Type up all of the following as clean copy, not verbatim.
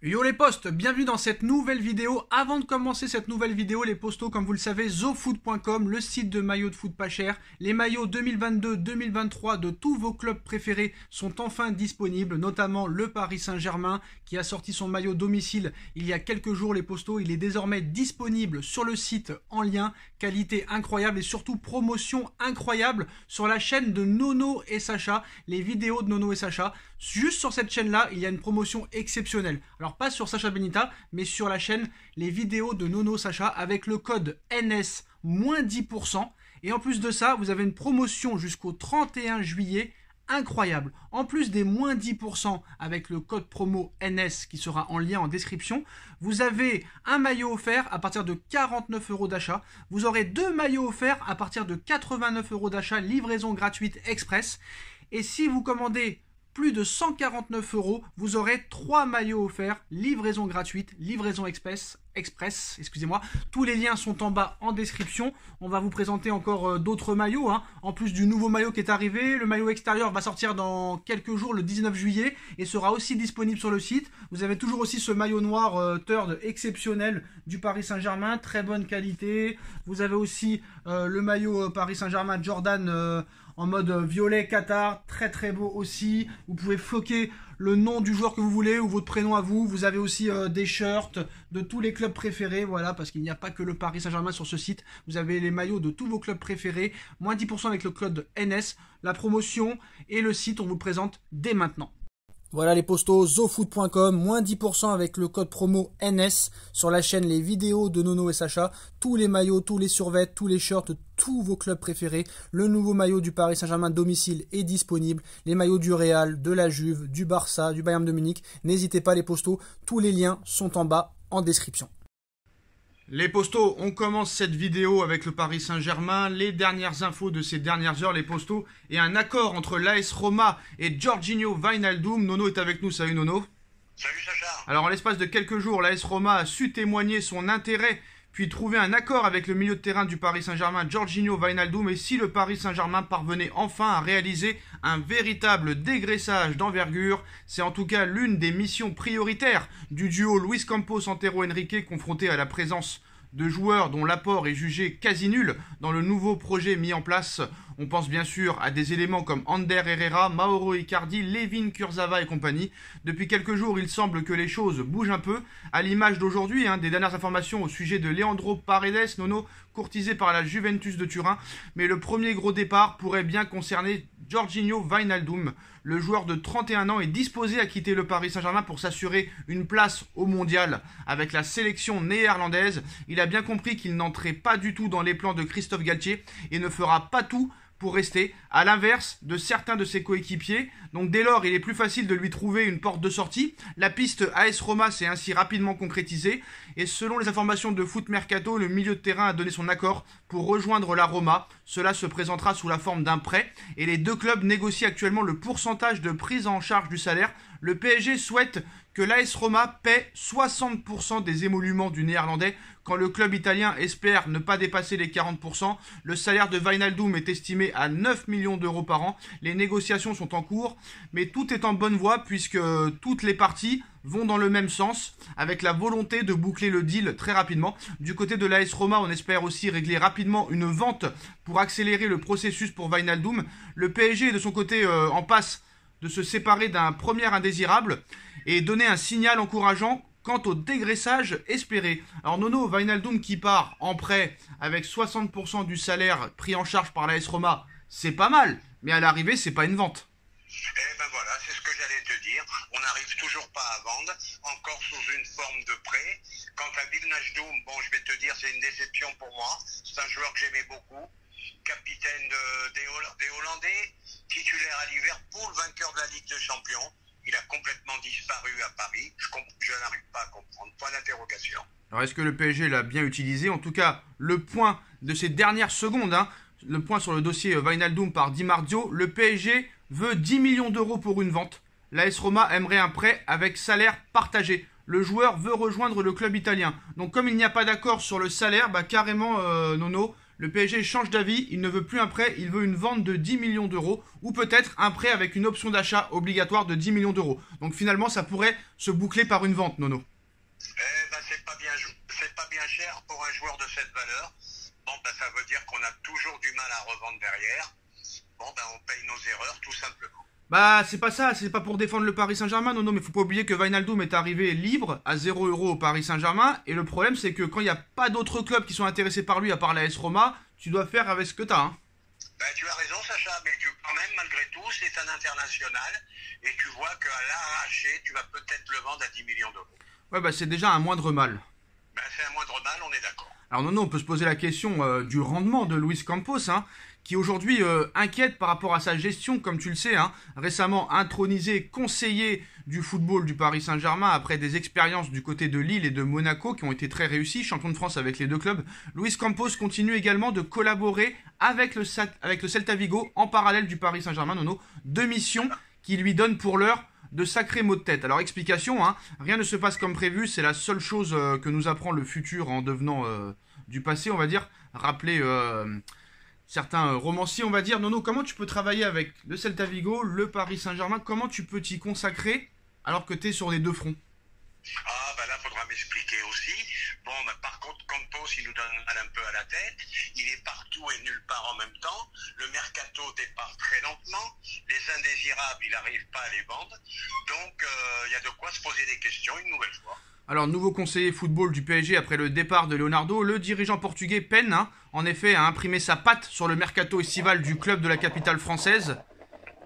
Yo les postes, bienvenue dans cette nouvelle vidéo. Avant de commencer cette nouvelle vidéo, les postos, comme vous le savez, zofoot.com, le site de maillots de foot pas cher. Les maillots 2022-2023 de tous vos clubs préférés sont enfin disponibles, notamment le Paris Saint-Germain qui a sorti son maillot domicile il y a quelques jours, les postos. Il est désormais disponible sur le site en lien, qualité incroyable et surtout promotion incroyable sur la chaîne de Nono et Sacha, les vidéos de Nono et Sacha. Juste sur cette chaîne-là, il y a une promotion exceptionnelle. Alors pas sur Sacha Benita, mais sur la chaîne les vidéos de Nono Sacha avec le code NS moins 10%. Et en plus de ça, vous avez une promotion jusqu'au 31 juillet incroyable. En plus des moins 10% avec le code promo NS qui sera en lien en description, vous avez un maillot offert à partir de 49 € d'achat. Vous aurez deux maillots offerts à partir de 89 € d'achat, livraison gratuite express. Et si vous commandez plus de 149 €, vous aurez 3 maillots offerts, livraison gratuite, livraison express, excusez-moi. Tous les liens sont en bas en description. On va vous présenter encore d'autres maillots, en plus du nouveau maillot qui est arrivé. Le maillot extérieur va sortir dans quelques jours, le 19 juillet, et sera aussi disponible sur le site. Vous avez toujours aussi ce maillot noir third exceptionnel du Paris Saint-Germain, très bonne qualité. Vous avez aussi le maillot Paris Saint-Germain Jordan en mode violet Qatar, très très beau aussi. Vous pouvez floquer le nom du joueur que vous voulez ou votre prénom à vous. Vous avez aussi des shirts de tous les clubs préférés, voilà, parce qu'il n'y a pas que le Paris Saint-Germain sur ce site. Vous avez les maillots de tous vos clubs préférés, moins 10% avec le code NS. La promotion et le site, on vous le présente dès maintenant. Voilà les postos, zofoot.com, moins 10% avec le code promo NS sur la chaîne les vidéos de Nono et Sacha, tous les maillots, tous les survêts, tous les shirts, tous vos clubs préférés. Le nouveau maillot du Paris Saint-Germain domicile est disponible, les maillots du Real, de la Juve, du Barça, du Bayern de Munich. N'hésitez pas les postos, tous les liens sont en bas en description. Les postos, on commence cette vidéo avec le Paris Saint-Germain, les dernières infos de ces dernières heures, les postos, et un accord entre l'AS Roma et Georginio Wijnaldum. Nono est avec nous, salut Nono. Salut Sacha. Alors en l'espace de quelques jours, l'AS Roma a su témoigner son intérêt, puis trouver un accord avec le milieu de terrain du Paris Saint-Germain, Georginio Wijnaldum, et si le Paris Saint-Germain parvenait enfin à réaliser un véritable dégraissage d'envergure, c'est en tout cas l'une des missions prioritaires du duo Luis Campos-Antero Henrique, confronté à la présence de joueurs dont l'apport est jugé quasi nul dans le nouveau projet mis en place. On pense bien sûr à des éléments comme Ander Herrera, Mauro Icardi, Layvin Kurzawa et compagnie. Depuis quelques jours, il semble que les choses bougent un peu, à l'image d'aujourd'hui, des dernières informations au sujet de Leandro Paredes, Nono, courtisé par la Juventus de Turin. Mais le premier gros départ pourrait bien concerner Georginio Wijnaldum. Le joueur de 31 ans est disposé à quitter le Paris Saint-Germain pour s'assurer une place au mondial avec la sélection néerlandaise. Il a bien compris qu'il n'entrait pas du tout dans les plans de Christophe Galtier et ne fera pas tout pour rester, à l'inverse de certains de ses coéquipiers. Donc dès lors, il est plus facile de lui trouver une porte de sortie. La piste AS Roma s'est ainsi rapidement concrétisée. Et selon les informations de Foot Mercato, le milieu de terrain a donné son accord pour rejoindre la Roma. Cela se présentera sous la forme d'un prêt. Et les deux clubs négocient actuellement le pourcentage de prise en charge du salaire. Le PSG souhaite que l'AS Roma paie 60% des émoluments du néerlandais, quand le club italien espère ne pas dépasser les 40%. Le salaire de Wijnaldum est estimé à 9 millions d'euros par an. Les négociations sont en cours, mais tout est en bonne voie puisque toutes les parties vont dans le même sens, avec la volonté de boucler le deal très rapidement. Du côté de l'AS Roma, on espère aussi régler rapidement une vente pour accélérer le processus pour Wijnaldum. Le PSG est de son côté en passe de se séparer d'un premier indésirable et donner un signal encourageant quant au dégraissage espéré. Alors Nono, Wijnaldum qui part en prêt avec 60% du salaire pris en charge par l'AS Roma, c'est pas mal, mais à l'arrivée, c'est pas une vente. Eh ben voilà, c'est ce que j'allais te dire. On n'arrive toujours pas à vendre, encore sous une forme de prêt. Quant à Wijnaldum, bon, je vais te dire, c'est une déception pour moi. C'est un joueur que j'aimais beaucoup. Capitaine des Hollandais, titulaire à Liverpool, vainqueur de la Ligue des Champions. Il a complètement disparu à Paris. Je n'arrive pas à comprendre. Point d'interrogation. Alors est-ce que le PSG l'a bien utilisé? En tout cas, le point de ces dernières secondes, le point sur le dossier Wijnaldum par Di Marzio, le PSG veut 10 millions d'euros pour une vente. L'AS Roma aimerait un prêt avec salaire partagé. Le joueur veut rejoindre le club italien. Donc comme il n'y a pas d'accord sur le salaire, carrément Nono, le PSG change d'avis, il ne veut plus un prêt, il veut une vente de 10 millions d'euros, ou peut-être un prêt avec une option d'achat obligatoire de 10 millions d'euros. Donc finalement, ça pourrait se boucler par une vente, Nono. Eh ben, c'est pas bien cher pour un joueur de cette valeur. Bon, ben, ça veut dire qu'on a toujours du mal à revendre derrière. Bon, ben, on paye nos erreurs, tout simplement. Bah, c'est pas ça, c'est pas pour défendre le Paris Saint-Germain, non, mais faut pas oublier que Wijnaldum est arrivé libre à 0 € au Paris Saint-Germain, et le problème c'est que quand il n'y a pas d'autres clubs qui sont intéressés par lui à part la S Roma, tu dois faire avec ce que t'as, hein. Ben, tu as raison, Sacha, mais quand même, malgré tout, c'est un international, et tu vois qu'à l'arraché, tu vas peut-être le vendre à 10 millions d'euros. Ouais, bah c'est déjà un moindre mal. Ben, c'est un moindre mal, on est d'accord. Alors non, on peut se poser la question du rendement de Luis Campos, hein, qui aujourd'hui inquiète par rapport à sa gestion, comme tu le sais, hein, récemment intronisé conseiller du football du Paris Saint-Germain après des expériences du côté de Lille et de Monaco qui ont été très réussies, champion de France avec les deux clubs. Luis Campos continue également de collaborer avec le Celta Vigo en parallèle du Paris Saint-Germain, Nono, deux missions qui lui donnent pour l'heure de sacrés maux de tête. Alors explication, hein, rien ne se passe comme prévu, c'est la seule chose que nous apprend le futur en devenant du passé, on va dire. Rappeler certains romanciers, on va dire. Nono, comment tu peux travailler avec le Celta Vigo, le Paris Saint-Germain? Comment tu peux t'y consacrer alors que tu es sur les deux fronts? Ah, ben là, faudra m'expliquer aussi. Bon, ben, par contre, Campos, il nous donne mal un peu à la tête. Il est partout et nulle part en même temps. Le mercato départ très lentement. Les indésirables, il n'arrive pas à les vendre. Donc, il y a de quoi se poser des questions une nouvelle fois. Alors, nouveau conseiller football du PSG après le départ de Leonardo, le dirigeant portugais peine, hein, en effet, à imprimer sa patte sur le mercato estival du club de la capitale française.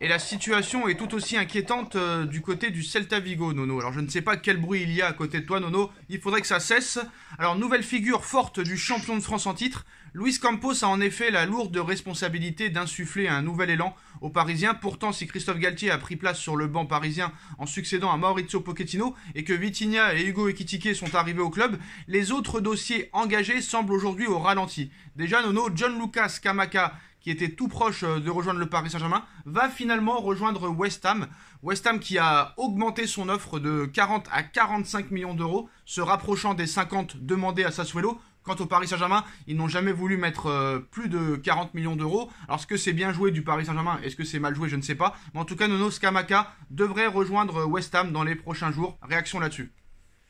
Et la situation est tout aussi inquiétante du côté du Celta Vigo, Nono. Alors je ne sais pas quel bruit il y a à côté de toi, Nono. Il faudrait que ça cesse. Alors nouvelle figure forte du champion de France en titre. Luis Campos a en effet la lourde responsabilité d'insuffler un nouvel élan aux Parisiens. Pourtant, si Christophe Galtier a pris place sur le banc parisien en succédant à Maurizio Pochettino et que Vitinha et Hugo Ekitike sont arrivés au club, les autres dossiers engagés semblent aujourd'hui au ralenti. Déjà, Nono, Gianluca Scamacca, qui était tout proche de rejoindre le Paris Saint-Germain, va finalement rejoindre West Ham. West Ham qui a augmenté son offre de 40 à 45 millions d'euros, se rapprochant des 50 demandés à Sassuolo. Quant au Paris Saint-Germain, ils n'ont jamais voulu mettre plus de 40 millions d'euros. Alors, est-ce que c'est bien joué du Paris Saint-Germain? Est-ce que c'est mal joué? Je ne sais pas. Mais en tout cas, Nono, Scamacca devrait rejoindre West Ham dans les prochains jours. Réaction là-dessus.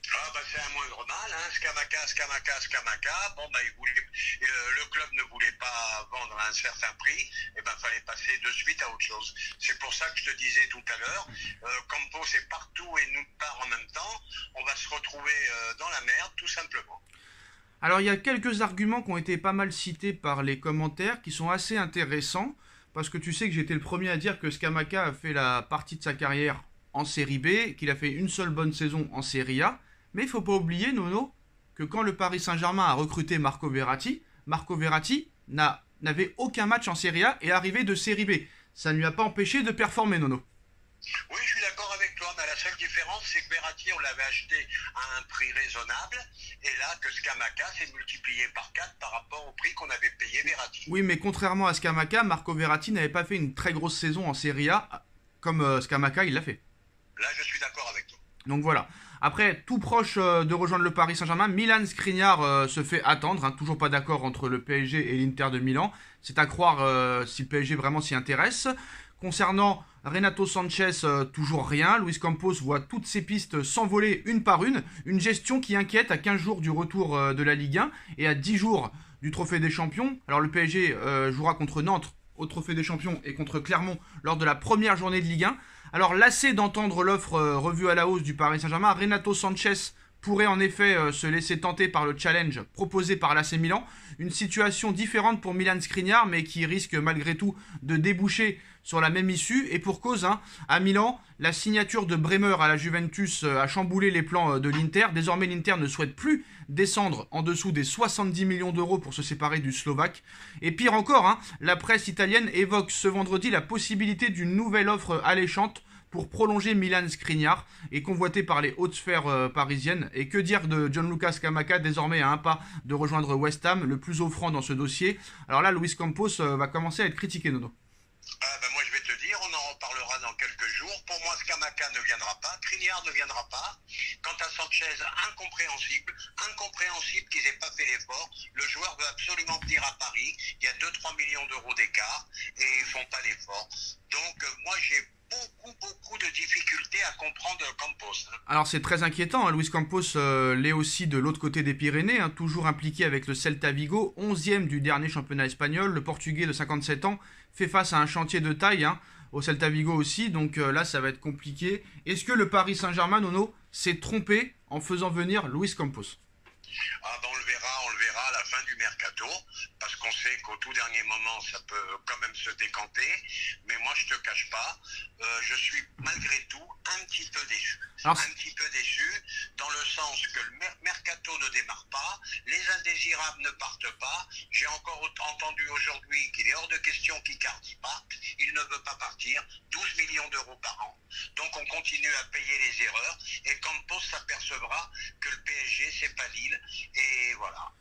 Ah bah c'est un moindre mal, hein. Scamacca. Bon bah le club ne voulait pas vendre à un certain prix, et ben fallait passer de suite à autre chose. C'est pour ça que je te disais tout à l'heure, Campos est partout et nulle part en même temps. On va se retrouver dans la merde, tout simplement. Alors il y a quelques arguments qui ont été pas mal cités par les commentaires qui sont assez intéressants, parce que tu sais que j'étais le premier à dire que Scamacca a fait la partie de sa carrière en Série B, qu'il a fait une seule bonne saison en Série A. Mais il ne faut pas oublier, Nono, que quand le Paris Saint-Germain a recruté Marco Verratti n'avait aucun match en Série A et arrivé de Série B. Ça ne lui a pas empêché de performer, Nono. Oui, je suis d'accord avec toi, mais la seule différence, c'est que Verratti, on l'avait acheté à un prix raisonnable, et là, que Scamacca s'est multiplié par 4 par rapport au prix qu'on avait payé Verratti. Oui, mais contrairement à Scamacca, Marco Verratti n'avait pas fait une très grosse saison en Série A, comme Scamacca, il l'a fait. Là, je suis d'accord avec toi. Donc voilà. Après, tout proche de rejoindre le Paris Saint-Germain, Milan Skriniar se fait attendre. Hein, toujours pas d'accord entre le PSG et l'Inter de Milan. C'est à croire si le PSG vraiment s'y intéresse. Concernant Renato Sanchez, toujours rien. Luis Campos voit toutes ses pistes s'envoler une par une. Une gestion qui inquiète à 15 jours du retour de la Ligue 1 et à 10 jours du Trophée des Champions. Alors le PSG jouera contre Nantes au Trophée des Champions et contre Clermont lors de la première journée de Ligue 1. Alors lassé d'entendre l'offre revue à la hausse du Paris Saint-Germain, Renato Sanchez pourrait en effet se laisser tenter par le challenge proposé par l'AC Milan. Une situation différente pour Milan Skriniar, mais qui risque malgré tout de déboucher sur la même issue. Et pour cause, hein, à Milan, la signature de Bremer à la Juventus a chamboulé les plans de l'Inter. Désormais, l'Inter ne souhaite plus descendre en dessous des 70 millions d'euros pour se séparer du Slovaque. Et pire encore, hein, la presse italienne évoque ce vendredi la possibilité d'une nouvelle offre alléchante pour prolonger Milan Skriniar et convoité par les hautes sphères parisiennes. Et que dire de Gianluca Scamacca, désormais à un pas de rejoindre West Ham, le plus offrant dans ce dossier. Alors là, Luis Campos va commencer à être critiqué, Nono. Ah ben moi je vais te dire, on en reparlera dans quelques jours. Pour moi, Scamacca ne viendra pas, Skriniar ne viendra pas. Quant à Sanchez, incompréhensible qu'ils n'aient pas fait l'effort. Le joueur veut absolument venir à Paris. Il y a 2-3 millions d'euros d'écart et ils ne font pas l'effort. Donc moi j'ai beaucoup de difficultés à comprendre Campos. Alors c'est très inquiétant, hein. Luis Campos l'est aussi de l'autre côté des Pyrénées, hein, toujours impliqué avec le Celta Vigo, 11e du dernier championnat espagnol. Le Portugais de 57 ans fait face à un chantier de taille, hein, au Celta Vigo aussi, donc là ça va être compliqué. Est-ce que le Paris Saint-Germain, Nono, s'est trompé en faisant venir Luis Campos? Ah ben on le verra à la fin du mercato, parce qu'on sait qu'au tout dernier moment, ça peut quand même se décanter. Mais moi, je te cache pas, je suis malgré tout un petit peu déçu. Alors, un petit peu déçu, dans le sens que le mercato ne démarre pas, les indésirables ne partent pas. J'ai encore entendu aujourd'hui qu'il est hors de question qu'Icardi parte. Il ne veut pas partir. 12 millions d'euros par an. Donc on continue à payer les erreurs. Et Campos s'apercevra que le PSG, c'est pas Lille. Et voilà,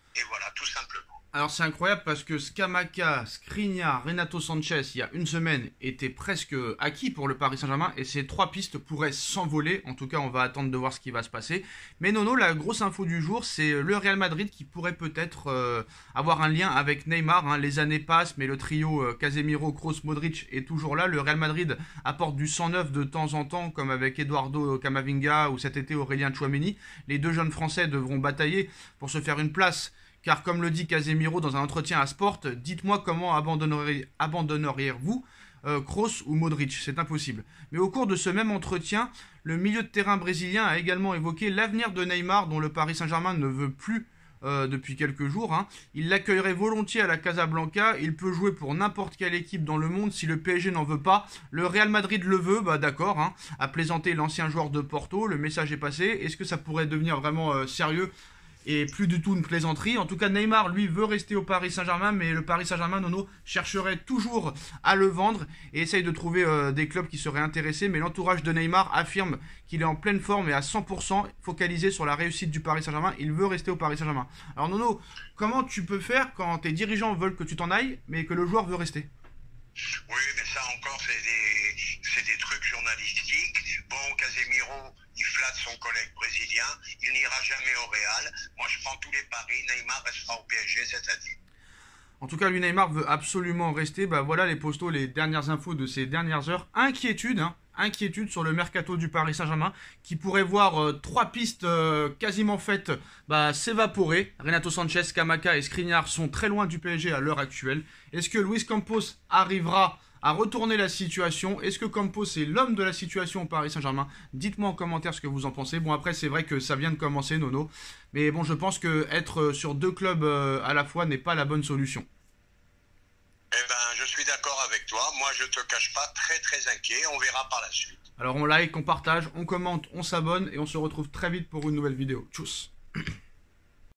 tout simplement. Alors c'est incroyable parce que Scamacca, Skriniar, Renato Sanchez, il y a une semaine, étaient presque acquis pour le Paris Saint-Germain et ces trois pistes pourraient s'envoler. En tout cas, on va attendre de voir ce qui va se passer. Mais Nono, la grosse info du jour, c'est le Real Madrid qui pourrait peut-être avoir un lien avec Neymar, hein. Les années passent, mais le trio Casemiro, Kroos, Modric est toujours là. Le Real Madrid apporte du sang neuf de temps en temps, comme avec Eduardo Camavinga ou cet été Aurélien Tchouaméni. Les deux jeunes Français devront batailler pour se faire une place. Car comme le dit Casemiro dans un entretien à Sport, dites-moi comment abandonneriez-vous Kroos ou Modric, c'est impossible. Mais au cours de ce même entretien, le milieu de terrain brésilien a également évoqué l'avenir de Neymar, dont le Paris Saint-Germain ne veut plus depuis quelques jours, hein. Il l'accueillerait volontiers à la Casablanca, il peut jouer pour n'importe quelle équipe dans le monde si le PSG n'en veut pas. Le Real Madrid le veut, bah d'accord, hein, a plaisanté l'ancien joueur de Porto, le message est passé. Est-ce que ça pourrait devenir vraiment sérieux et plus du tout une plaisanterie? En tout cas, Neymar, lui, veut rester au Paris Saint-Germain, mais le Paris Saint-Germain, Nono, chercherait toujours à le vendre et essaye de trouver des clubs qui seraient intéressés. Mais l'entourage de Neymar affirme qu'il est en pleine forme et à 100% focalisé sur la réussite du Paris Saint-Germain. Il veut rester au Paris Saint-Germain. Alors, Nono, comment tu peux faire quand tes dirigeants veulent que tu t'en ailles, mais que le joueur veut rester? Oui, mais ça encore, c'est des trucs journalistiques. Bon, Casemiro, il flatte son collègue brésilien. Il n'ira jamais au Real. Moi, je prends tous les paris. Neymar restera au PSG cette année. En tout cas, lui, Neymar veut absolument rester. Bah voilà les postos, les dernières infos de ces dernières heures. Inquiétude, hein. Inquiétude sur le mercato du Paris Saint-Germain qui pourrait voir trois pistes quasiment faites s'évaporer. Renato Sanchez, Scamacca et Skriniar sont très loin du PSG à l'heure actuelle. Est-ce que Luis Campos arrivera à retourner la situation? Est-ce que Campos est l'homme de la situation au Paris Saint-Germain? Dites-moi en commentaire ce que vous en pensez. Bon, après, c'est vrai que ça vient de commencer, Nono. Mais bon, je pense que être sur deux clubs à la fois n'est pas la bonne solution. Eh ben, je suis d'accord avec toi. Moi, je te cache pas, très inquiet. On verra par la suite. Alors, on like, on partage, on commente, on s'abonne et on se retrouve très vite pour une nouvelle vidéo. Tchuss!